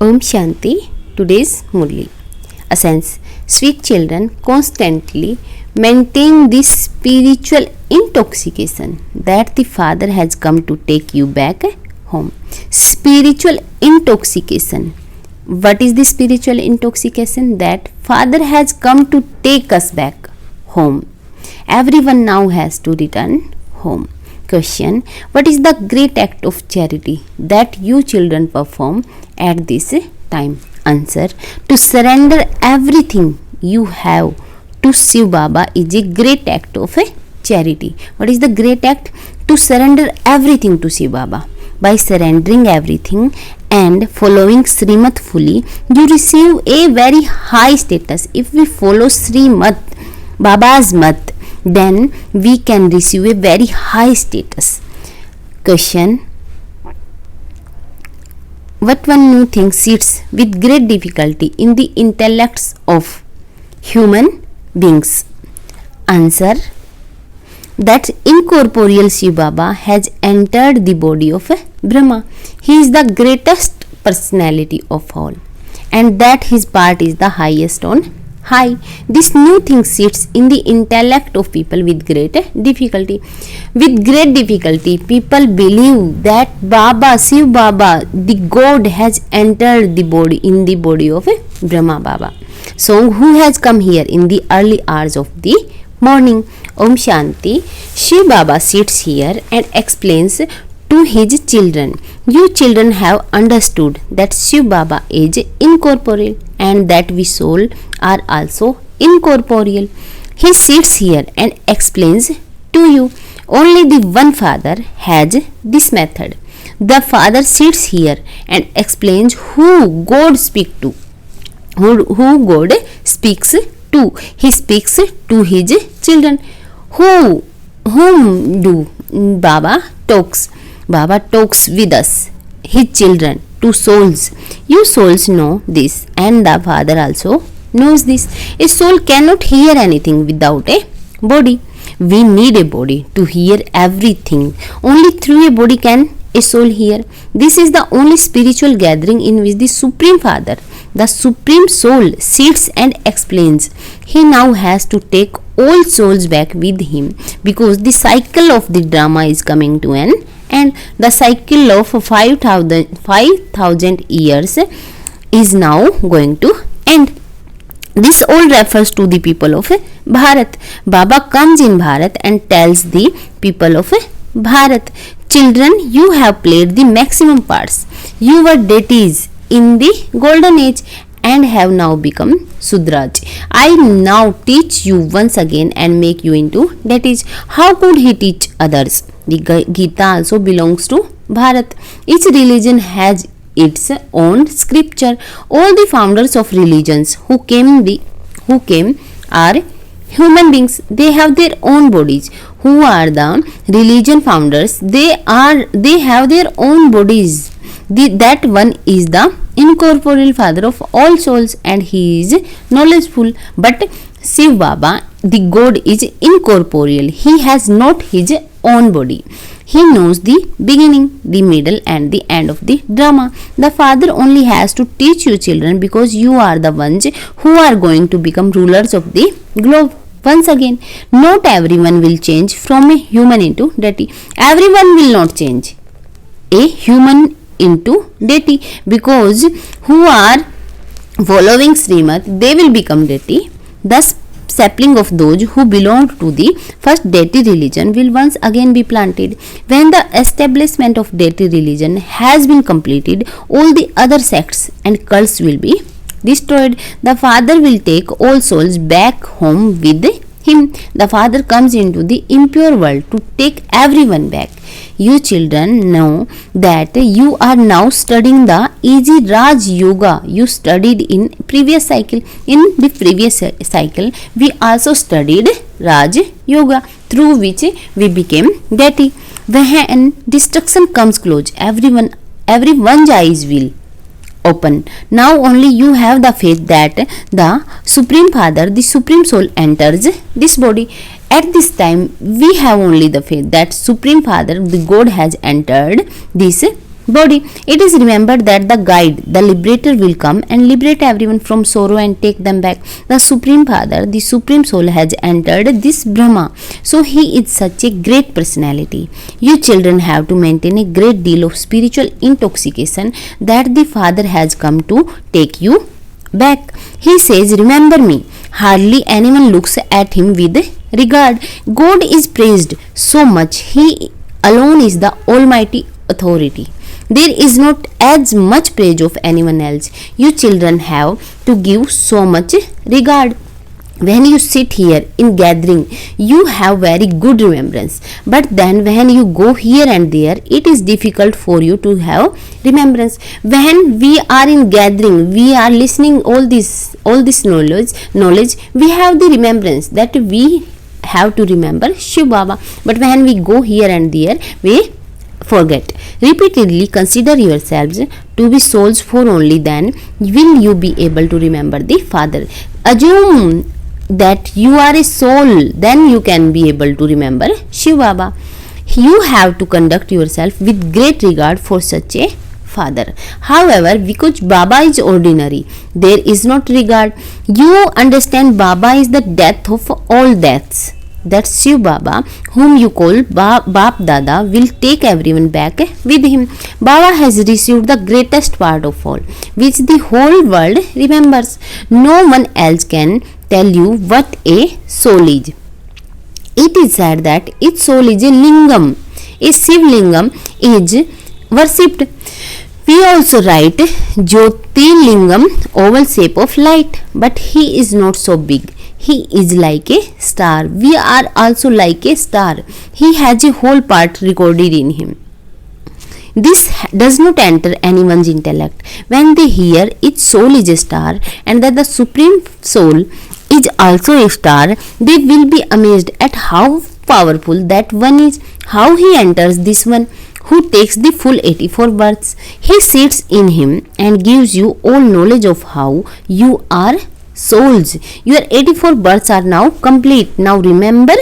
Om Shanti. Today's Murli. Essence. Sweet children constantly maintain this spiritual intoxication that the Father has come to take you back home. Spiritual intoxication. What is the spiritual intoxication? That Father has come to take us back home. Everyone now has to return home. Question. What is the great act of charity that you children perform at this time? Answer. To surrender everything you have to Shiv Baba is a great act of charity. What is the great act? To surrender everything to Shiv Baba. By surrendering everything and following Srimad fully, you receive a very high status. If we follow Srimad, Baba's Mat, then we can receive a very high status. Question. What one new thing sits with great difficulty in the intellects of human beings? Answer. That incorporeal Shiv Baba has entered the body of Brahma. He is the greatest personality of all, and that his part is the highest on high. This new thing sits in the intellect of people with great difficulty. With great difficulty, people believe that Baba, Shiv Baba, the God, has entered the body in the body of Brahma Baba. So, who has come here in the early hours of the morning? Om Shanti. Shiv Baba sits here and explains to his children. You children have understood that Shiv Baba is incorporeal and that we soul are also incorporeal. He sits here and explains to you. Only the one Father has this method. The Father sits here and explains who God speaks to. Who God speaks to. He speaks to his children. Whom do Baba talks? Baba talks with us, his children, to souls. You souls know this, and the Father also knows this. A soul cannot hear anything without a body. We need a body to hear everything. Only through a body can a soul hear. This is the only spiritual gathering in which the Supreme Father, the Supreme Soul, sits and explains. He now has to take all souls back with him because the cycle of the drama is coming to an end. The cycle of 5,000 years is now going to end. This all refers to the people of Bharat. Baba comes in Bharat and tells the people of Bharat, children, you have played the maximum parts. You were deities in the golden age and have now become Sudraj. I now teach you once again and make you into deities. How could he teach others? The Gita also belongs to Bharat. Each religion has its own scripture. All the founders of religions who came are human beings. They have their own bodies. Who are the religion founders? They have their own bodies. That one is the incorporeal Father of all souls, and he is knowledgeful. But Shiv Baba, the God, is incorporeal. He has not his own body. He knows the beginning, the middle, and the end of the drama. The Father only has to teach you children because you are the ones who are going to become rulers of the globe. Once again, not everyone will change from a human into deity. Everyone will not change a human into deity, because who are following Srimad, they will become deity. Thus, sapling of those who belong to the first deity religion will once again be planted. When the establishment of deity religion has been completed, all the other sects and cults will be destroyed. The Father will take all souls back home with him. The Father comes into the impure world to take everyone back. You children know that you are now studying the easy Raj Yoga you studied in previous cycle. In the previous cycle, we also studied Raj Yoga, through which we became deity. When destruction comes close, everyone's eyes will open. Now only you have the faith that the Supreme Father, the Supreme Soul, enters this body. At this time, we have only the faith that Supreme Father, the God, has entered this body. It is remembered that the guide, the liberator, will come and liberate everyone from sorrow and take them back. The Supreme Father, the Supreme Soul, has entered this Brahma, so he is such a great personality. You children have to maintain a great deal of spiritual intoxication that the Father has come to take you back. He says, remember me. Hardly anyone looks at him with regard. God is praised so much. He alone is the almighty authority. There is not as much praise of anyone else. You children have to give so much regard. When you sit here in gathering, you have very good remembrance. But then when you go here and there, it is difficult for you to have remembrance. When we are in gathering, we are listening all this knowledge, we have the remembrance that we have to remember Shiv Baba. But when we go here and there, we forget. Repeatedly consider yourselves to be souls, for only then will you be able to remember the Father. Assume that you are a soul, then you can be able to remember Shiv Baba. You have to conduct yourself with great regard for such a Father. However, because Baba is ordinary, there is not regard. You understand Baba is the death of all deaths. That Shiv Baba, whom you call Bap Dada, will take everyone back with him. Baba has received the greatest part of all, which the whole world remembers. No one else can tell you what a soul is. It is said that its soul is a lingam. A Shiv lingam is worshipped. We also write Jyoti lingam, oval shape of light, but he is not so big. He is like a star. We are also like a star. He has a whole part recorded in him. This does not enter anyone's intellect. When they hear its soul is a star and that the Supreme Soul is also a star, they will be amazed at how powerful that one is, how he enters this one who takes the full 84 births. He sits in him and gives you all knowledge of how you are souls. Your 84 births are now complete. Now remember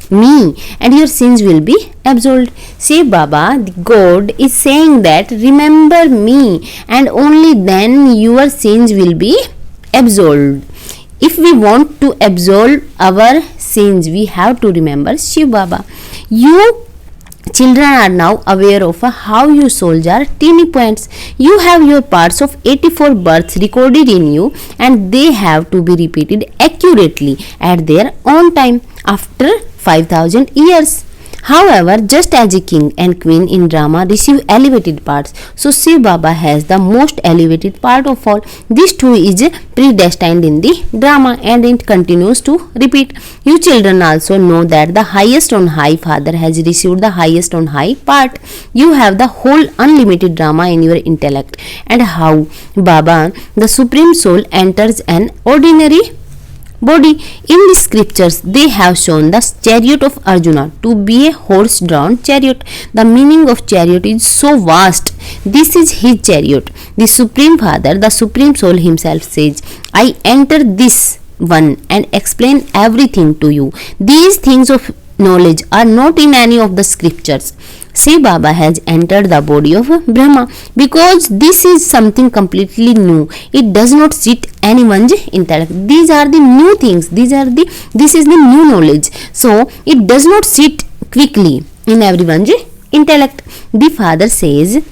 me and your sins will be absolved. Shiv Baba, the God, is saying that remember me and only then your sins will be absolved. If we want to absolve our sins, we have to remember Shiv Baba. You children are now aware of how you souls are teeny points. You have your parts of 84 births recorded in you and they have to be repeated accurately at their own time after 5000 years. However, just as a king and queen in drama receive elevated parts, so Shiv Baba has the most elevated part of all. This too is predestined in the drama and it continues to repeat. You children also know that the highest on high Father has received the highest on high part. You have the whole unlimited drama in your intellect, and how Baba, the Supreme Soul, enters an ordinary body. In the scriptures, they have shown the chariot of Arjuna to be a horse-drawn chariot. The meaning of chariot is so vast. This is his chariot. The Supreme Father, the Supreme Soul himself says, I enter this one and explain everything to you. These things of knowledge are not in any of the scriptures. Shiv Baba has entered the body of Brahma because this is something completely new. It does not sit anyone's intellect. These are the new things. This is the new knowledge. So it does not sit quickly in everyone's intellect. The Father says,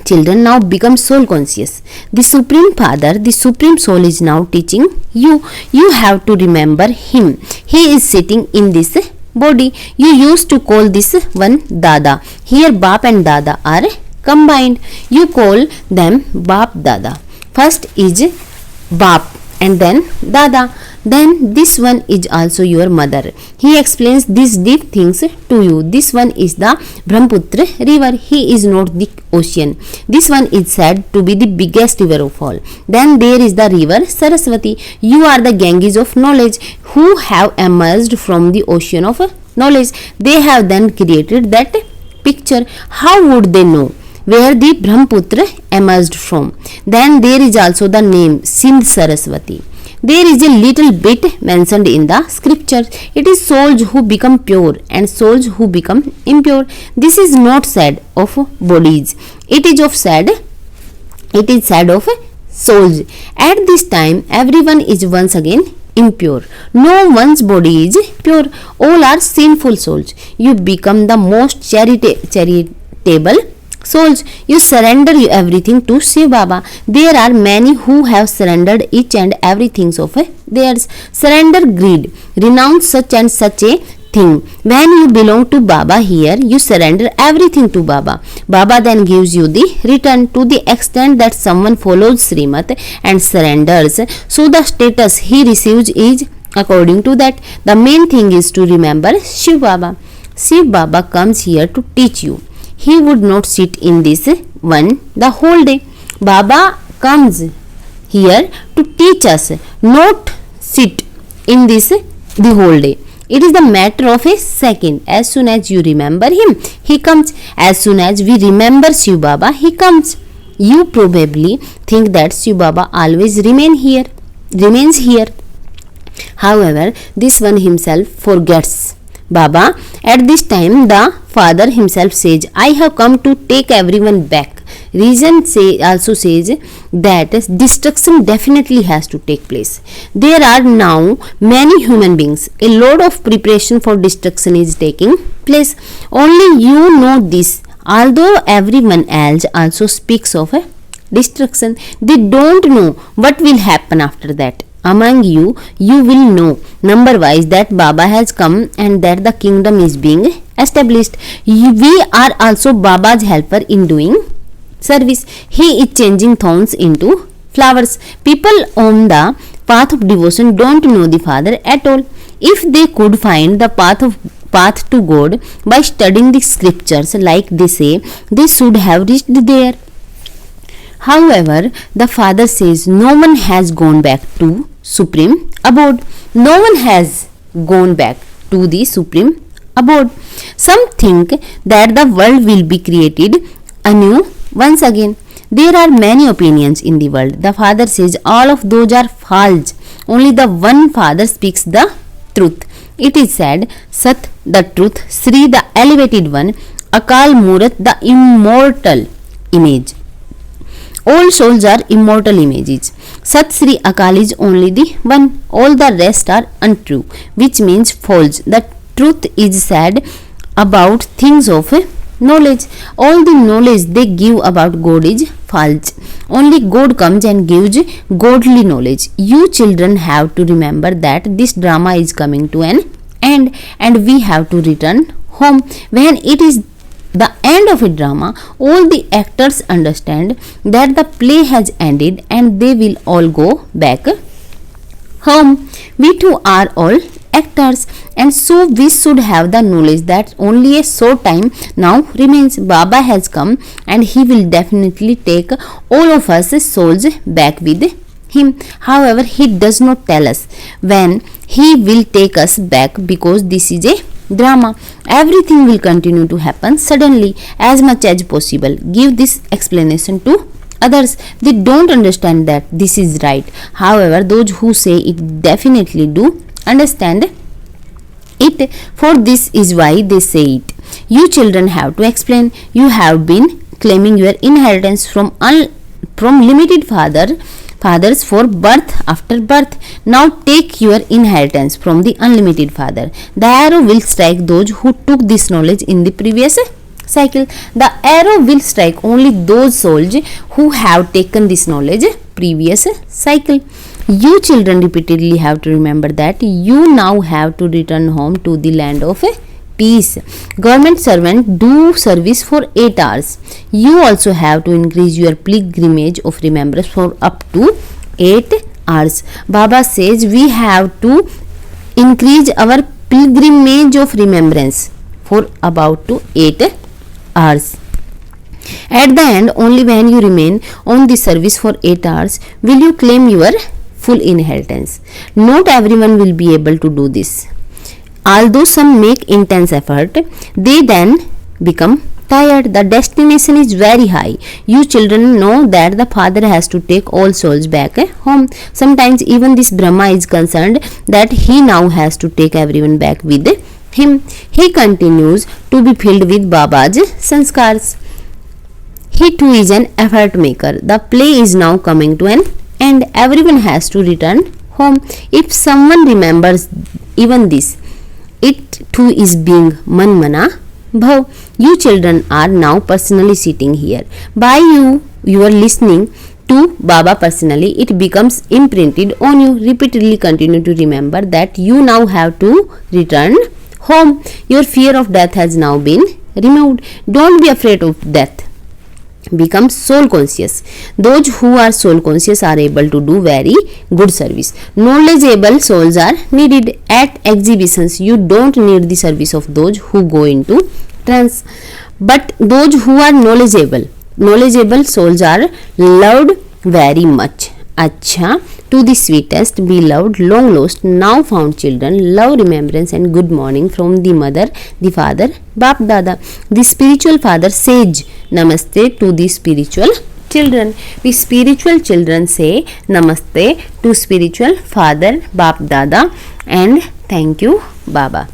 children, now become soul conscious. The Supreme Father, the Supreme Soul, is now teaching you. You have to remember him. He is sitting in this body. You used to call this one Dada. Here Bap and Dada are combined. You call them Bap Dada. First is Bap and then Dada. Then this one is also your mother. He explains these deep things to you. This one is the Brahmaputra river. He is not the ocean. This one is said to be the biggest river of all. Then there is the river Saraswati. You are the Ganges of knowledge who have emerged from the ocean of knowledge. They have then created that picture. How would they know where the Brahmaputra emerged from? Then there is also the name Sindh Saraswati. There is a little bit mentioned in the scriptures. It is souls who become pure and souls who become impure. This is not said of bodies. It is of sad. It is said of souls. At this time, everyone is once again impure. No one's body is pure. All are sinful souls. You become the most charitable souls. You surrender everything to Shiv Baba. There are many who have surrendered each and everything of theirs. Surrender greed. Renounce such and such a thing. When you belong to Baba here, you surrender everything to Baba. Baba then gives you the return to the extent that someone follows Srimat and surrenders. So the status he receives is according to that. The main thing is to remember Shiv Baba. Shiv Baba comes here to teach you. He would not sit in this one the whole day. Baba comes here to teach us, not sit in this the whole day. It is the matter of a second. As soon as you remember him, he comes. As soon as we remember Shiv Baba, he comes. You probably think that Shiv Baba always remains here. However, this one himself forgets Baba. At this time, the father himself says, I have come to take everyone back. Reason also says that destruction definitely has to take place. There are now many human beings. A lot of preparation for destruction is taking place. Only you know this. Although everyone else also speaks of a destruction, they don't know what will happen after that. Among you, you will know number wise that Baba has come and that the kingdom is being established. We are also Baba's helper in doing service. He is changing thorns into flowers. People on the path of devotion don't know the Father at all. If they could find the path to God by studying the scriptures like they say, they should have reached there. However, the Father says no one has gone back to supreme abode. No one has gone back to the supreme abode. Some think that the world will be created anew once again. There are many opinions in the world. The Father says all of those are false. Only the one Father speaks the truth. It is said, Sat, the truth, Sri, the elevated one, Akal Murat, the immortal image. All souls are immortal images. Sat Sri Akal is only the one. All the rest are untrue, which means false. The truth is said about things of knowledge. All the knowledge they give about God is false. Only God comes and gives godly knowledge. You children have to remember that this drama is coming to an end and we have to return home. When it is the end of a drama, all the actors understand that the play has ended and they will all go back home. We too are all actors, and so we should have the knowledge that only a short time now remains. Baba has come and he will definitely take all of us souls back with him. However, he does not tell us when he will take us back because this is a drama. Everything will continue to happen suddenly as much as possible. Give this explanation to others. They don't understand that this is right. However, those who say it definitely do understand it, for this is why they say it. You children have to explain. You have been claiming your inheritance from limited fathers for birth after birth. Now take your inheritance from the unlimited Father. The arrow will strike those who took this knowledge in the previous cycle. The arrow will strike only those souls who have taken this knowledge previous cycle. You children repeatedly have to remember that you now have to return home to the land of peace. Government servants do service for 8 hours. You also have to increase your pilgrimage of remembrance for up to 8 hours. Baba says we have to increase our pilgrimage of remembrance for about to 8 hours. At the end, only when you remain on the service for 8 hours will you claim your full inheritance. Not everyone will be able to do this. Although some make intense effort, they then become tired. The destination is very high. You children know that the Father has to take all souls back home. Sometimes even this Brahma is concerned that he now has to take everyone back with him. He continues to be filled with Baba's sanskars. He too is an effort maker. The play is now coming to an end. Everyone has to return home. If someone remembers even this, it too is being manmana bhav. You children are now personally sitting here. By you are listening to Baba personally, it becomes imprinted on you. Repeatedly continue to remember that you now have to return home. Your fear of death has now been removed. Don't be afraid of death. Become soul conscious. Those who are soul conscious are able to do very good service. Knowledgeable souls are needed at exhibitions. You don't need the service of those who go into trance, but those who are knowledgeable souls are loved very much. Acha, to the sweetest, beloved, long lost, now found children, love, remembrance and good morning from the mother, the father, Bap Dada. The spiritual father says namaste to the spiritual children. We spiritual children say namaste to spiritual father, Bap Dada, and thank you Baba.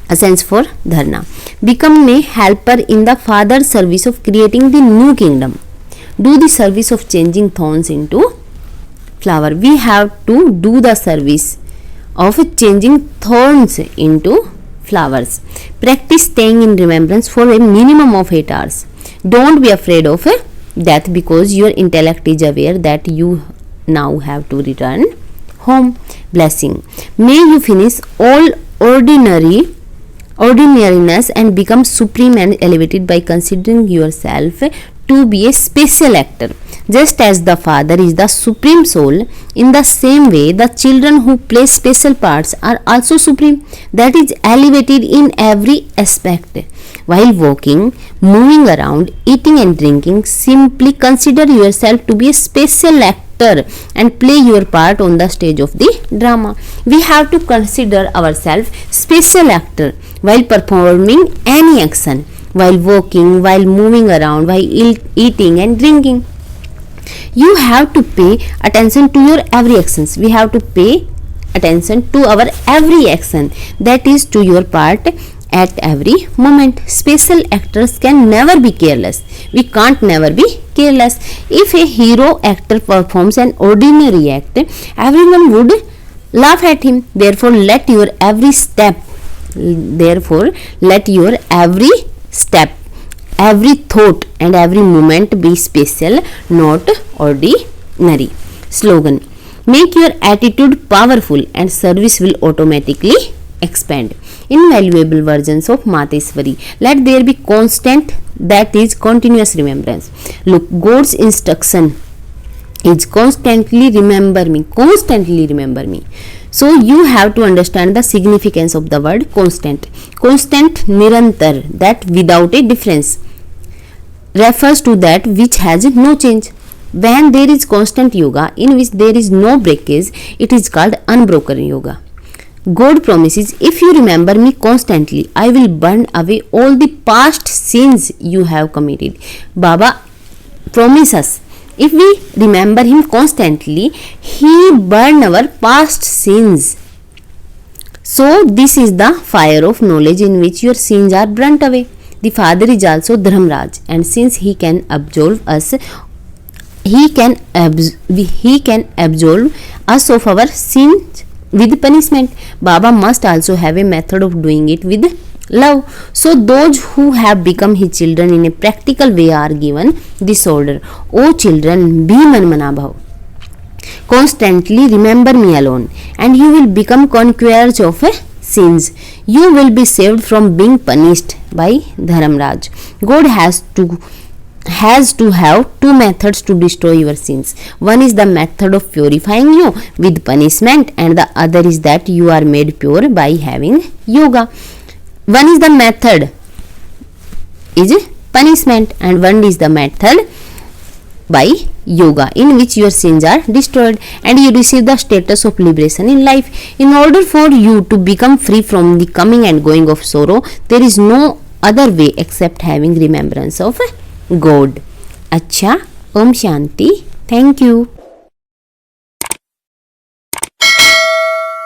Essence for Dharna. Become a helper in the father's service of creating the new kingdom. Do the service of changing thorns into flower. We have to do the service of changing thorns into flowers. Practice staying in remembrance for a minimum of 8 hours. Don't be afraid of death because your intellect is aware that you now have to return home. Blessing. May you finish all ordinariness and become supreme and elevated by considering yourself to be a special actor. Just as the Father is the supreme soul, in the same way the children who play special parts are also supreme, that is elevated in every aspect. While walking, moving around, eating and drinking, simply consider yourself to be a special actor and play your part on the stage of the drama. We have to consider ourselves special actor while performing any action, while walking, while moving around, while eating and drinking. You have to pay attention to your every actions. We have to pay attention to our every action, that is to your part at every moment. Special actors can never be careless. We can't never be careless. If a hero actor performs an ordinary act, everyone would laugh at him. Therefore let your every step, every thought and every moment be special, not ordinary. Slogan. Make your attitude powerful and service will automatically expand. Invaluable versions of Mateswari. Let there be constant, that is continuous remembrance. Look, God's instruction is constantly remember me. So you have to understand the significance of the word constant. Constant, nirantar, that without a difference, refers to that which has no change. When there is constant yoga in which there is no breakage, it is called unbroken yoga. God promises, if you remember me constantly, I will burn away all the past sins you have committed. Baba promises, if we remember him constantly, he burn our past sins. So this is the fire of knowledge in which your sins are burnt away. The Father is also Dharmraj, and since he can absolve us, he can absolve us of our sins with punishment. Baba must also have a method of doing it with love. So those who have become his children in a practical way are given this order: O children, be manmana bhav. Constantly remember me alone, and you will become conquerors of sins. You will be saved from being punished by Dharmraj. God has to have two methods to destroy your sins. One is the method of purifying you with punishment, and the other is that you are made pure by having yoga. One is the method is punishment, and one is the method by yoga, in which your sins are destroyed and you receive the status of liberation in life. In order for you to become free from the coming and going of sorrow, there is no other way except having remembrance of God. Acha, Om Shanti. Thank you.